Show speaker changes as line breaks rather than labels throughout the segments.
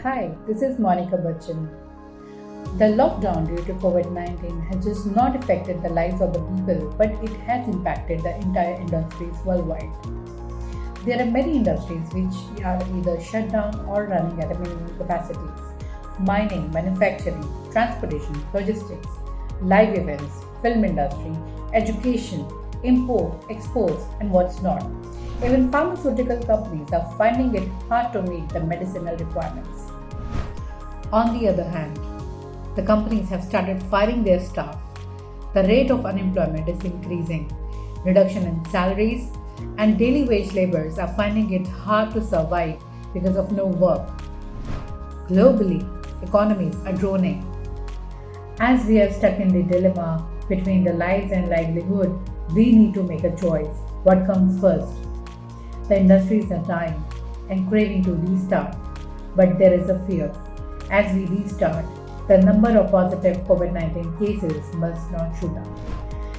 Hi, this is Monica Bachchan. The lockdown due to COVID 19 has just not affected the lives of the people, but it has impacted the entire industries worldwide. There are many industries which are either shut down or running at a minimum capacities: mining, manufacturing, transportation, logistics, live events, film industry, education, import, exports, and what's not. Even pharmaceutical companies are finding it hard to meet the medicinal requirements. On the other hand, the companies have started firing their staff. The rate of unemployment is increasing. Reduction in salaries and daily wage laborers are finding it hard to survive because of no work. Globally, economies are droning. As we are stuck in the dilemma between the lives and livelihood, we need to make a choice. What comes first? The industries are dying and craving to restart, but there is a fear. As we restart, the number of positive COVID 19 cases must not shoot up.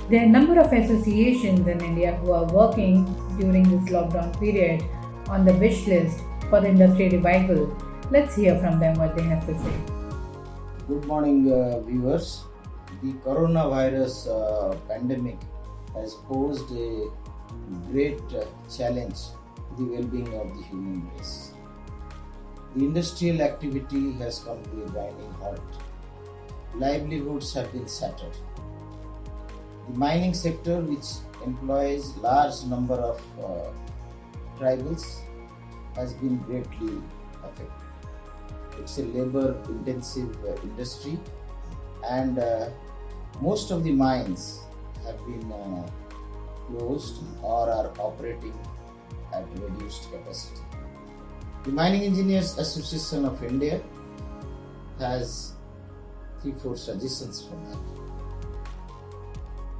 There are a number of associations in India who are working during this lockdown period on the wish list for the industry revival. Let's hear from them what they have to say.
Good morning, viewers. The coronavirus pandemic has posed a great challenge to the well-being of the human race. The industrial activity has come to a grinding halt. Livelihoods have been shattered. The mining sector, which employs large number of tribals, has been greatly affected. It's a labor-intensive industry, and most of the mines have been closed or are operating at reduced capacity. The Mining Engineers Association of India has 3-4 suggestions for that.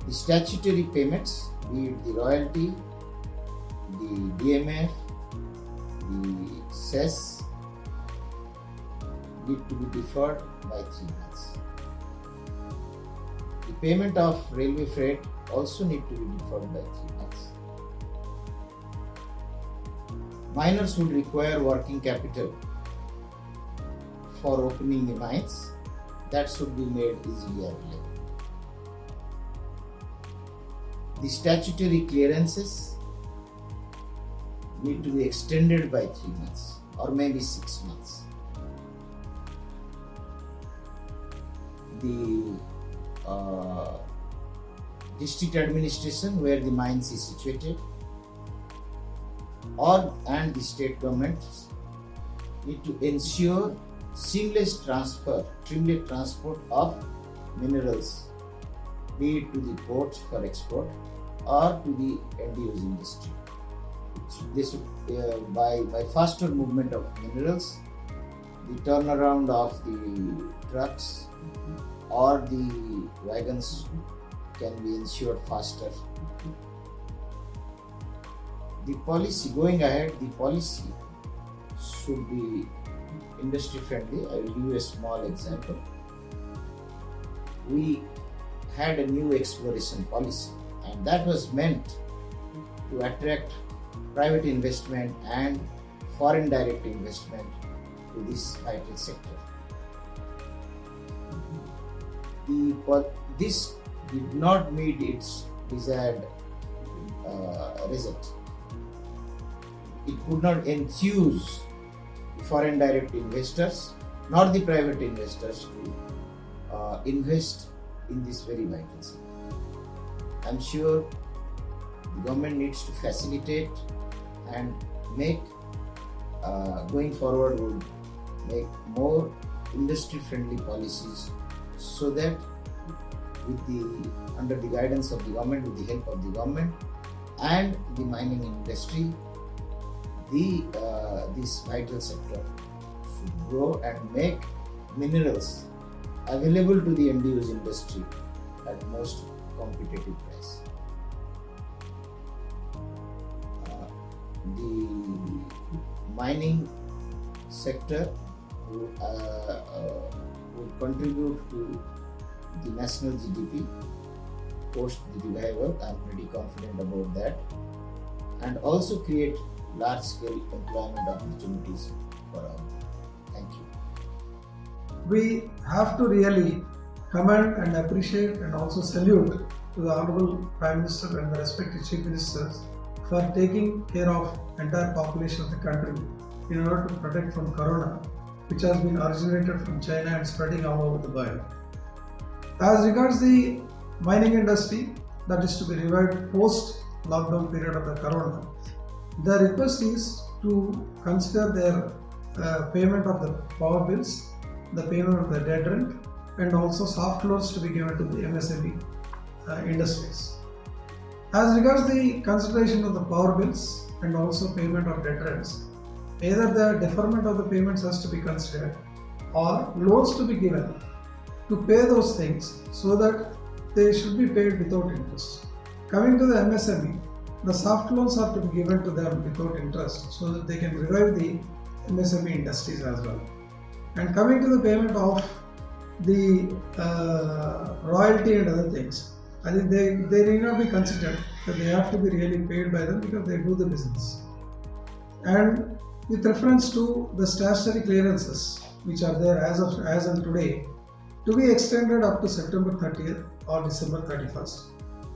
The statutory payments, be it the royalty, the DMF, the cess, need to be deferred by 3 months. The payment of railway freight also need to be deferred by 3 months. Miners would require working capital for opening the mines. That should be made easily available. The statutory clearances need to be extended by 3 months or maybe 6 months. The district administration where the mines is situated and the state governments need to ensure seamless transport of minerals, be it to the ports for export or to the end-use industry. This by faster movement of minerals, the turnaround of the trucks or the wagons can be ensured faster. The policy going ahead, the policy should be industry friendly. I will give you a small example. We had a new exploration policy, and that was meant to attract private investment and foreign direct investment to this vital sector. This did not meet its desired result. It could not enthuse foreign direct investors nor the private investors to invest in this very vital sector. I'm sure the government needs to facilitate and make going forward would make more industry friendly policies, so that under the guidance of the government, with the help of the government and the mining industry, this vital sector should grow and make minerals available to the end-use industry at most competitive price. The mining sector would contribute to the national GDP post the revival. I am pretty confident about that, and also create large-scale employment opportunities for all. Thank you.
we have to really commend and appreciate and also salute to the Honorable Prime Minister and the respective Chief Ministers for taking care of entire population of the country in order to protect from Corona, which has been originated from China and spreading all over the world. As regards the mining industry that is to be revived post lockdown period of the Corona, the request is to consider their payment of the power bills, the payment of the debt rent, and also soft loans to be given to the MSME industries. As regards the consideration of the power bills and also payment of debt rents, either the deferment of the payments has to be considered or loans to be given to pay those things so that they should be paid without interest. Coming to the MSME, the soft loans are to be given to them without interest so that they can revive the MSME industries as well. And coming to the payment of the royalty and other things, I think they need not be considered, that they have to be really paid by them because they do the business. And with reference to the statutory clearances which are there as of today, to be extended up to September 30th or December 31st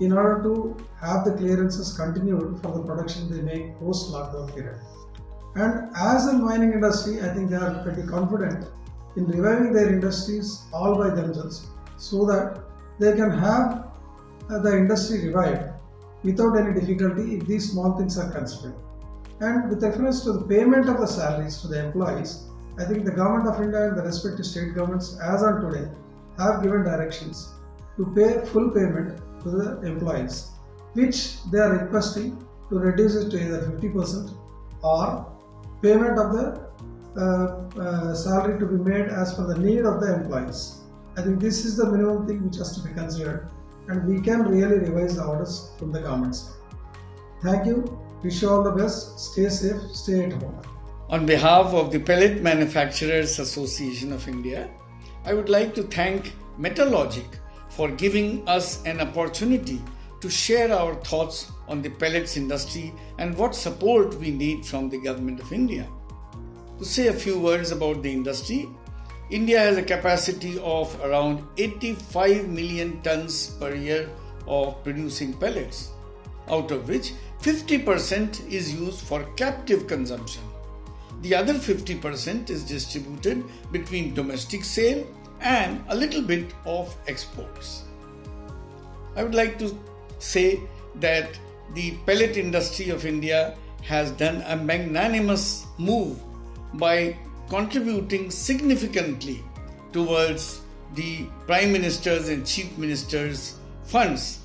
in order to have the clearances continued for the production they make post lockdown period. And as a mining industry, I think they are pretty confident in reviving their industries all by themselves so that they can have the industry revived without any difficulty if these small things are considered. And with reference to the payment of the salaries to the employees, I think the Government of India and the respective state governments as on today have given directions to pay full payment to the employees, which they are requesting to reduce it to either 50% or payment of the salary to be made as per the need of the employees. I think this is the minimum thing which has to be considered, and we can really revise the orders from the government side. Thank you. Wish you all the best. Stay safe. Stay at home.
On behalf of the Pellet Manufacturers Association of India, I would like to thank Metalogic for giving us an opportunity to share our thoughts on the pellets industry and what support we need from the Government of India. To say a few words about the industry, India has a capacity of around 85 million tons per year of producing pellets, out of which 50% is used for captive consumption. The other 50% is distributed between domestic sale and a little bit of exports. I would like to say that the pellet industry of India has done a magnanimous move by contributing significantly towards the Prime Minister's and Chief Minister's funds.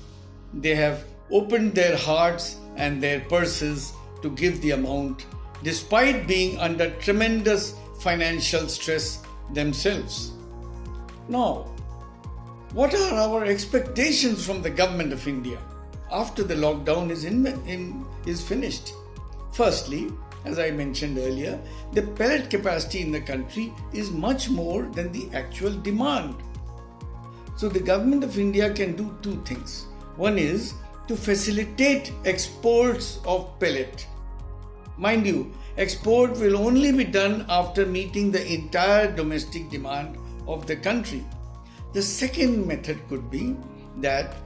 They have opened their hearts and their purses to give the amount despite being under tremendous financial stress themselves. Now, what are our expectations from the Government of India after the lockdown is finished? Firstly, as I mentioned earlier, the pellet capacity in the country is much more than the actual demand. So the Government of India can do two things. One is to facilitate exports of pellet. Mind you, export will only be done after meeting the entire domestic demand of the country. The second method could be that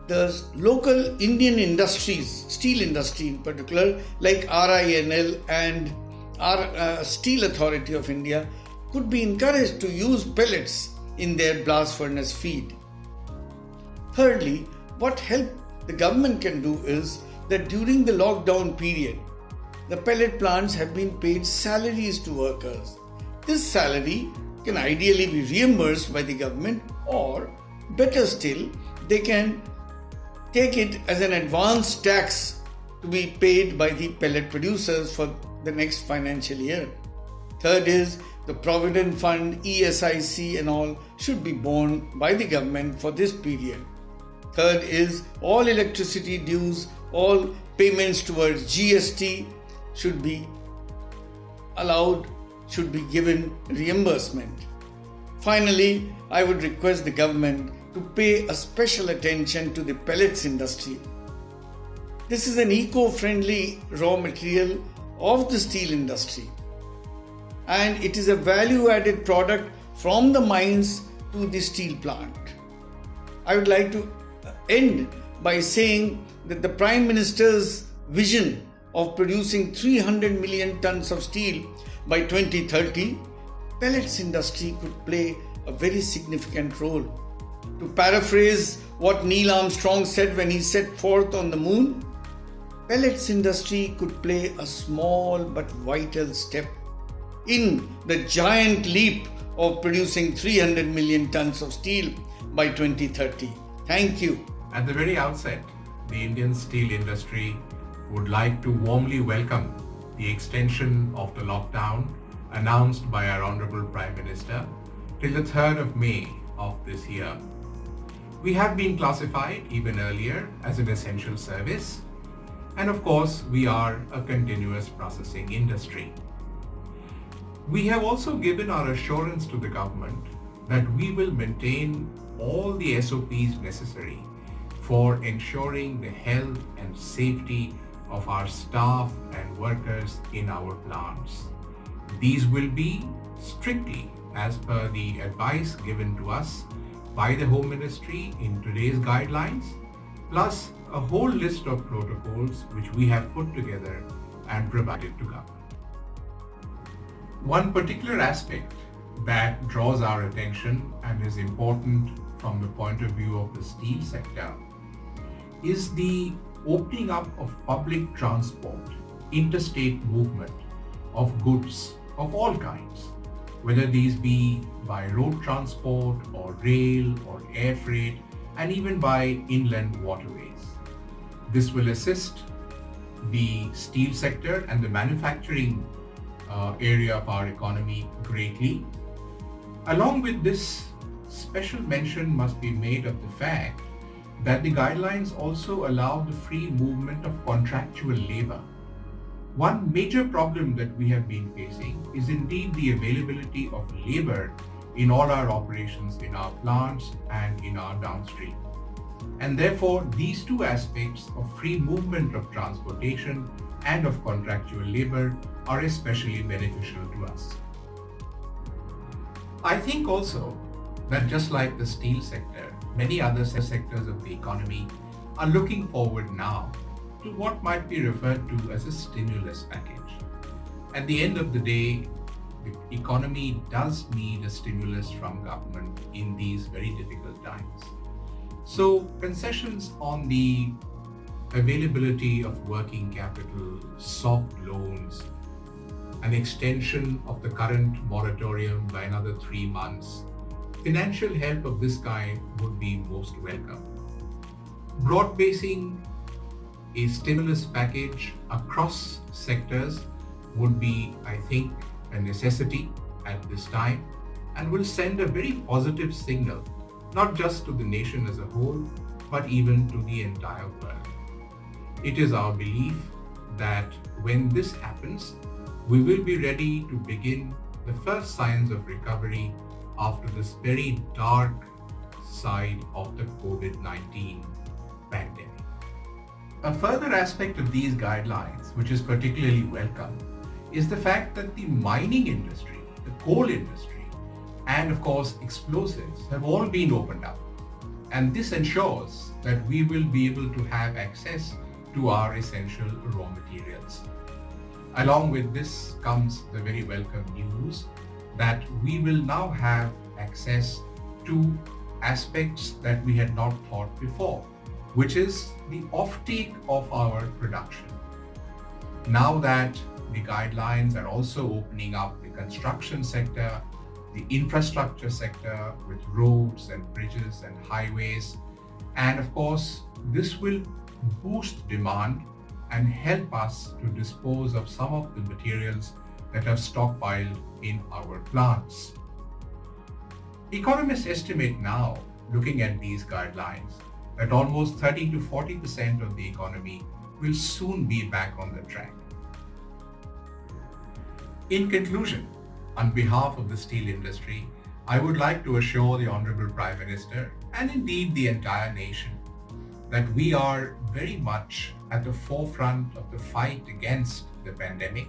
the local Indian industries, steel industry in particular, like RINL and Steel Authority of India, could be encouraged to use pellets in their blast furnace feed. Thirdly, what help the government can do is that during the lockdown period, the pellet plants have been paid salaries to workers. This salary can ideally be reimbursed by the government, or better still, they can take it as an advance tax to be paid by the pellet producers for the next financial year. Third is the Provident Fund, ESIC and all should be borne by the government for this period. Third is all electricity dues, all payments towards GST should be allowed, should be given reimbursement. Finally, I would request the government to pay a special attention to the pellets industry. This is an eco-friendly raw material of the steel industry, and it is a value-added product from the mines to the steel plant. I would like to end by saying that the Prime Minister's vision of producing 300 million tons of steel by 2030, pellets industry could play a very significant role. To paraphrase what Neil Armstrong said when he set forth on the moon, pellets industry could play a small but vital step in the giant leap of producing 300 million tons of steel by 2030. Thank you.
At the very outset, the Indian steel industry would like to warmly welcome the extension of the lockdown announced by our Honorable Prime Minister till the 3rd of May of this year. We have been classified even earlier as an essential service, and of course we are a continuous processing industry. We have also given our assurance to the government that we will maintain all the SOPs necessary for ensuring the health and safety of our staff and workers in our plants. These will be strictly as per the advice given to us by the Home Ministry in today's guidelines, plus a whole list of protocols which we have put together and provided to government. One particular aspect that draws our attention and is important from the point of view of the steel sector is the opening up of public transport, interstate movement of goods of all kinds, whether these be by road transport or rail or air freight, and even by inland waterways. This will assist the steel sector and the manufacturing area of our economy greatly. Along with this, special mention must be made of the fact that the guidelines also allow the free movement of contractual labor. One major problem that we have been facing is indeed the availability of labor in all our operations in our plants and in our downstream. And therefore, these two aspects of free movement of transportation and of contractual labor are especially beneficial to us. I think also that just like the steel sector, many other sectors of the economy are looking forward now to what might be referred to as a stimulus package. At the end of the day, the economy does need a stimulus from government in these very difficult times. So concessions on the availability of working capital, soft loans, an extension of the current moratorium by another 3 months, financial help of this kind would be most welcome. Broad basing a stimulus package across sectors would be, I think, a necessity at this time and will send a very positive signal, not just to the nation as a whole, but even to the entire world. It is our belief that when this happens, we will be ready to begin the first signs of recovery after this very dark side of the COVID-19 pandemic. A further aspect of these guidelines, which is particularly welcome, is the fact that the mining industry, the coal industry, and of course explosives have all been opened up. And this ensures that we will be able to have access to our essential raw materials. Along with this comes the very welcome news that we will now have access to aspects that we had not thought before, which is the offtake of our production. Now that the guidelines are also opening up the construction sector, the infrastructure sector with roads and bridges and highways, and of course, this will boost demand and help us to dispose of some of the materials that have stockpiled in our plants. Economists estimate now, looking at these guidelines, that almost 30 to 40% of the economy will soon be back on the track. In conclusion, on behalf of the steel industry, I would like to assure the Honorable Prime Minister and indeed the entire nation that we are very much at the forefront of the fight against the pandemic.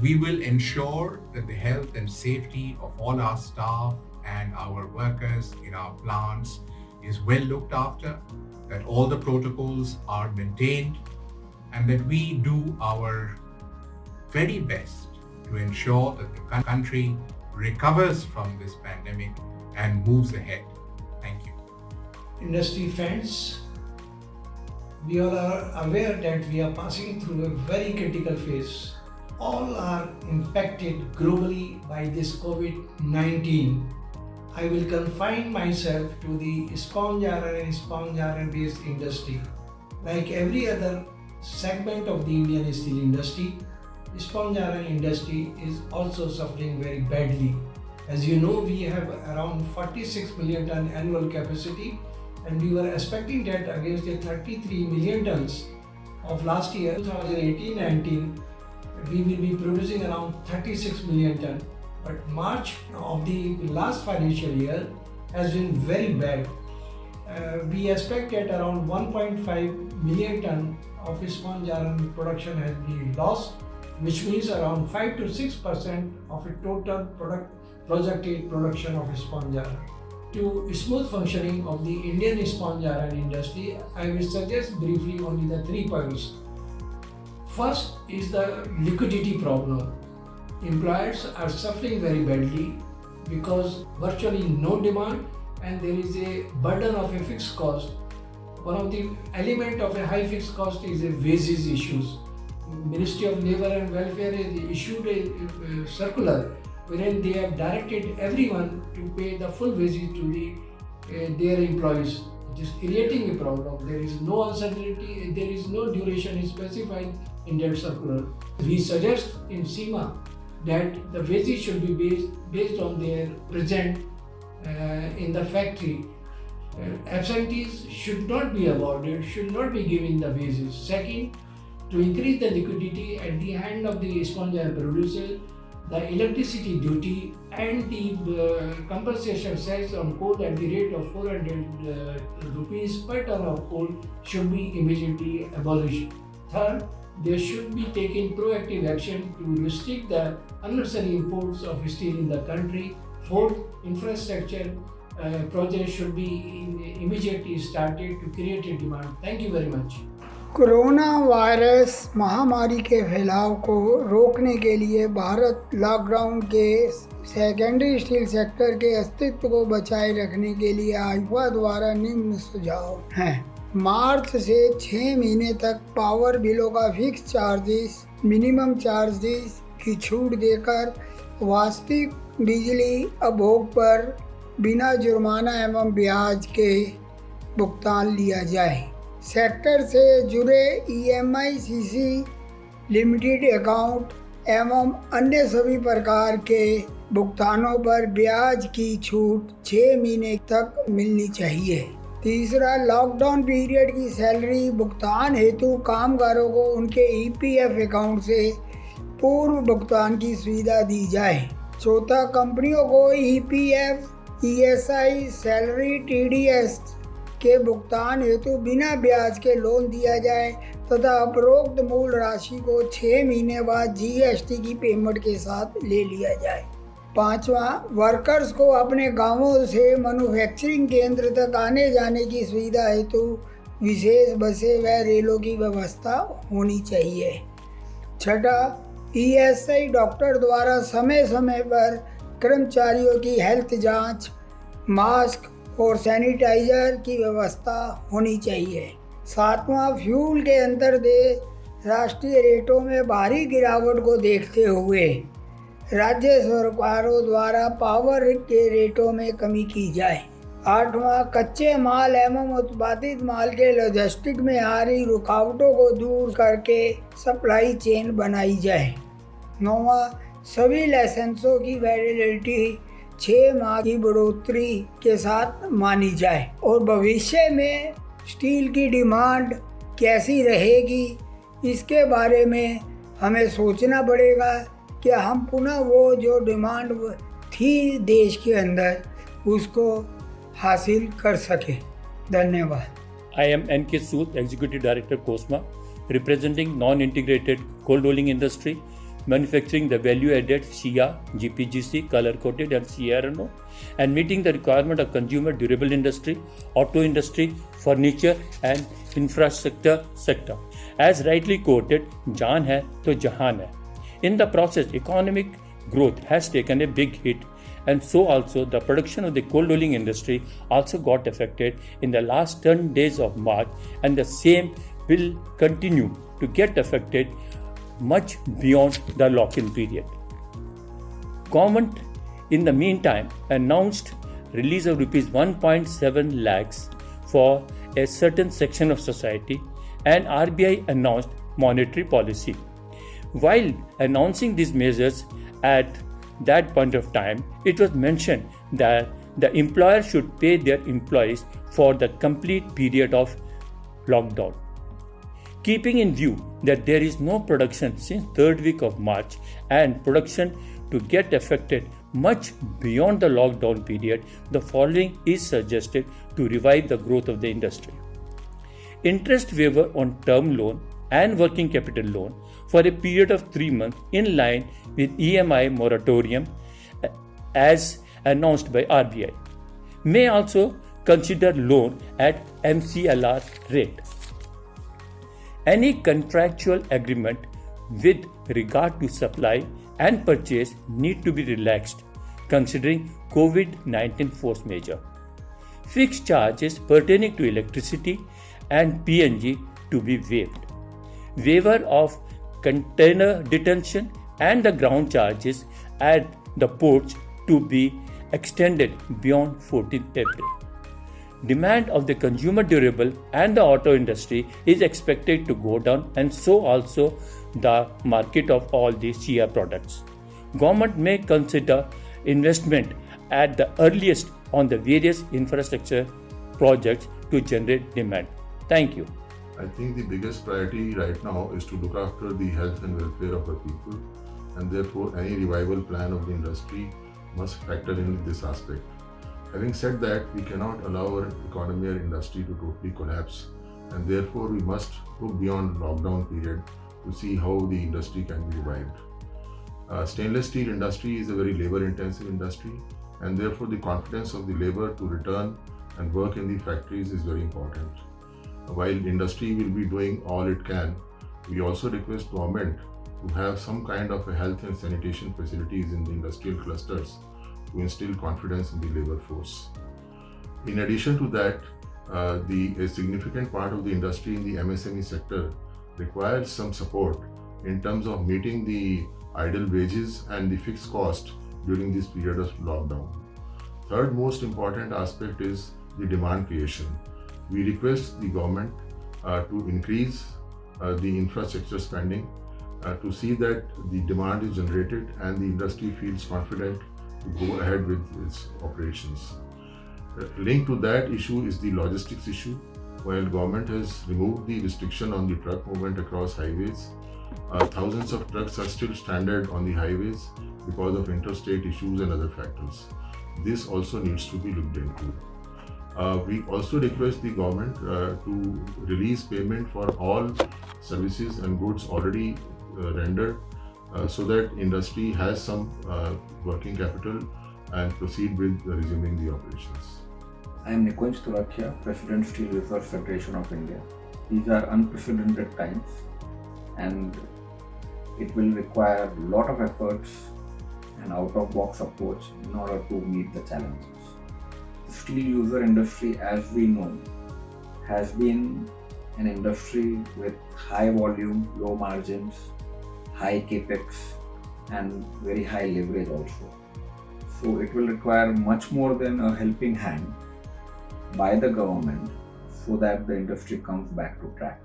We will ensure that the health and safety of all our staff and our workers in our plants is well looked after, that all the protocols are maintained, and that we do our very best to ensure that the country recovers from this pandemic and moves ahead. Thank you.
Industry friends, we all are aware that we are passing through a very critical phase. All are impacted globally by this COVID-19. I will confine myself to the sponge iron and sponge iron based industry. Like every other segment of the Indian steel industry, the sponge iron industry is also suffering very badly. As you know, we have around 46 million ton annual capacity, and we were expecting that against the 33 million tons of last year, 2018-19, we will be producing around 36 million ton. But March of the last financial year has been very bad. We expect that around 1.5 million ton of sponge iron production has been lost, which means around 5 to 6% of a total projected production of sponge iron. To smooth functioning of the Indian sponge iron industry, I will suggest briefly only the 3 points. First is the liquidity problem. Employers are suffering very badly because virtually no demand and there is a burden of a fixed cost. One of the element of a high fixed cost is a wages issues. Ministry of Labour and Welfare has issued a circular wherein they have directed everyone to pay the full wages to their employees. It is creating a problem. There is no uncertainty, there is no duration specified in that circular. We suggest in SEMA that the wages should be based on their present in the factory. Absentees should not be awarded, should not be given the wages. Second, to increase the liquidity at the hand of the sponge iron producer, the electricity duty and the compensation cess on coal at the rate of 400 rupees per ton of coal should be immediately abolished. Third, there should be taken proactive action to restrict the unnecessary imports of steel in the country. Fourth, infrastructure projects should be immediately started to create a demand. Thank you very much.
Corona virus महामारी के फैलाव को रोकने के लिए Bharat lockdown के secondary steel sector के अस्तित्व को बचाए रखने के लिए आईफा द्वारा निम्न सुझाव हैं। मार्च से 6 महीने तक पावर बिलों का फिक्स चार्जेस, मिनिमम चार्जेस की छूट देकर वास्तविक बिजली उपभोग पर बिना जुर्माना एवं ब्याज के भुगतान लिया जाए। सेक्टर से जुड़े EMICC लिमिटेड अकाउंट एवं अन्य सभी प्रकार के भुगतानों पर ब्याज की छूट 6 महीने तक मिलनी चाहिए। तीसरा, लॉकडाउन पीरियड की सैलरी भुगतान हेतु कामगारों को उनके EPF अकाउंट से पूर्व भुगतान की सुविधा दी जाए। चौथा, कंपनियों को EPF, ESI, सैलरी, TDS के भुगतान हेतु बिना ब्याज के लोन दिया जाए तथा उपरोक्त मूल राशि को 6 महीने बाद GST की पेमेंट के साथ ले लिया जाए। पांचवा, वर्कर्स को अपने गांवों से मैन्युफैक्चरिंग केंद्र तक आने जाने की सुविधा हेतु विशेष बसें व रेलों की व्यवस्था होनी चाहिए। छठा, ESI डॉक्टर द्वारा समय समय पर कर्मचारियों की हेल्थ जांच, मास्क और सैनिटाइजर की व्यवस्था होनी चाहिए। सातवां, फ्यूल के अंतर्देश राष्ट्रीय रेटों में भारी गिरावट को देखते हुए राज्य सरकारों द्वारा पावर के रेटों में कमी की जाए। आठवां, कच्चे माल एवं उत्पादित माल के लॉजिस्टिक में आ रही रुकावटों को दूर करके सप्लाई चेन बनाई जाए। नौवां, सभी लाइसेंसों की वैलिडिटी 6 माह की बढ़ोतरी के साथ मानी जाए और भविष्य में स्टील की डिमांड कैसी रहेगी इसके बारे में हमें सोचना पड़ेगा कि हम पुनः वो जो डिमांड थी देश के अंदर उसको हासिल कर सकें। धन्यवाद।
I am N.K. Sood, Executive Director, COSMA, representing non-integrated cold rolling industry. manufacturing the value-added SIA, GPGC, color-coated and CRNO, and meeting the requirement of consumer durable industry, auto industry, furniture and infrastructure sector. As rightly quoted, "Jaan hai to jahan hai." In the process, economic growth has taken a big hit, and so also the production of the cold rolling industry also got affected in the last 10 days of March, and the same will continue to get affected much beyond the lock-in period. Government in the meantime announced release of rupees 1.7 lakhs for a certain section of society, and RBI announced monetary policy. While announcing these measures at that point of time, it was mentioned that the employer should pay their employees for the complete period of lockdown. Keeping in view that there is no production since third week of March and production to get affected much beyond the lockdown period, the following is suggested to revive the growth of the industry. Interest waiver on term loan and working capital loan for a period of 3 months in line with EMI moratorium as announced by RBI. May also consider loan at MCLR rate. Any contractual agreement with regard to supply and purchase need to be relaxed considering COVID-19 force majeure. Fixed charges pertaining to electricity and PNG to be waived. Waiver of container detention and the ground charges at the ports to be extended beyond 14th April. Demand of the consumer durable and the auto industry is expected to go down, and so also the market of all the SIA products. Government may consider investment at the earliest on the various infrastructure projects to generate demand. Thank you.
I think the biggest priority right now is to look after the health and welfare of the people, and therefore any revival plan of the industry must factor in this aspect. Having said that, we cannot allow our economy or industry to totally collapse, and therefore we must look beyond lockdown period to see how the industry can be revived. Stainless steel industry is a very labor intensive industry, and therefore the confidence of the labor to return and work in the factories is very important. While industry will be doing all it can, we also request government to have some kind of a health and sanitation facilities in the industrial clusters to instill confidence in the labor force. In addition to that, a significant part of the industry in the MSME sector requires some support in terms of meeting the idle wages and the fixed cost during this period of lockdown. Third most important aspect is the demand creation. We request the government to increase the infrastructure spending to see that the demand is generated and the industry feels confident to go ahead with its operations. Linked to that issue is the logistics issue. While government has removed the restriction on the truck movement across highways, thousands of trucks are still stranded on the highways because of interstate issues and other factors. This also needs to be looked into. We also request the government to release payment for all services and goods already rendered so that industry has some working capital and proceed with resuming the operations.
I am Nikunj Turakhia, President Steel Reserve Federation of India. These are unprecedented times and it will require a lot of efforts and out-of-box approach in order to meet the challenges. The steel user industry, as we know, has been an industry with high volume, low margins, high capex and very high leverage also. So it will require much more than a helping hand by the government so that the industry comes back to track.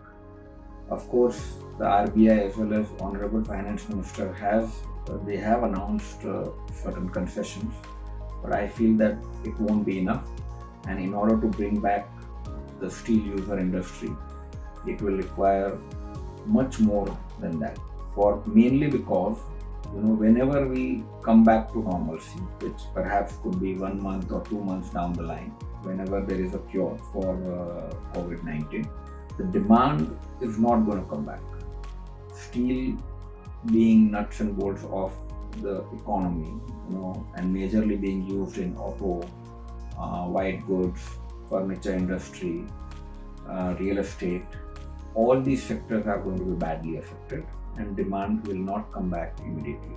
Of course, the RBI as well as Honorable Finance Minister have announced certain concessions, but I feel that it won't be enough, and in order to bring back the steel user industry, it will require much more than that. Mainly because whenever we come back to normalcy, which perhaps could be 1 month or 2 months down the line, whenever there is a cure for COVID-19, the demand is not going to come back. Steel being nuts and bolts of the economy, and majorly being used in auto, white goods, furniture industry, real estate. All these sectors are going to be badly affected and demand will not come back immediately.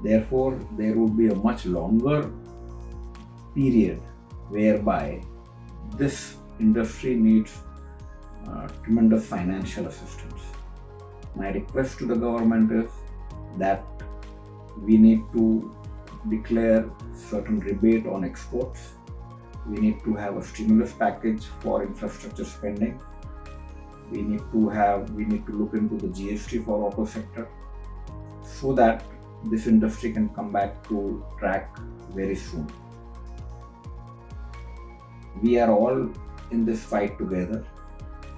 Therefore, there would be a much longer period whereby this industry needs tremendous financial assistance. My request to the government is that we need to declare certain rebate on exports. We need to have a stimulus package for infrastructure spending. We need to look into the GST for auto sector so that this industry can come back to track very soon. We are all in this fight together,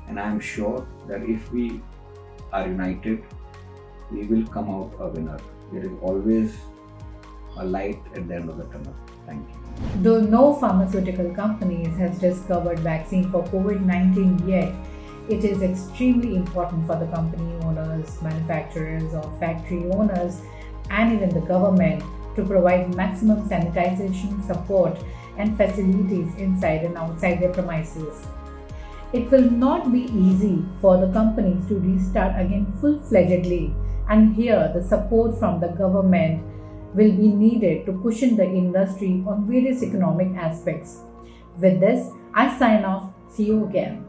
and I am sure that if we are united, we will come out a winner. There is always a light at the end of the tunnel. Thank you.
Though no pharmaceutical companies has discovered vaccine for COVID-19 yet, it is extremely important for the company owners, manufacturers or factory owners and even the government to provide maximum sanitization support and facilities inside and outside their premises. It will not be easy for the companies to restart again full-fledgedly, and here the support from the government will be needed to cushion the industry on various economic aspects. With this, I sign off. See you again.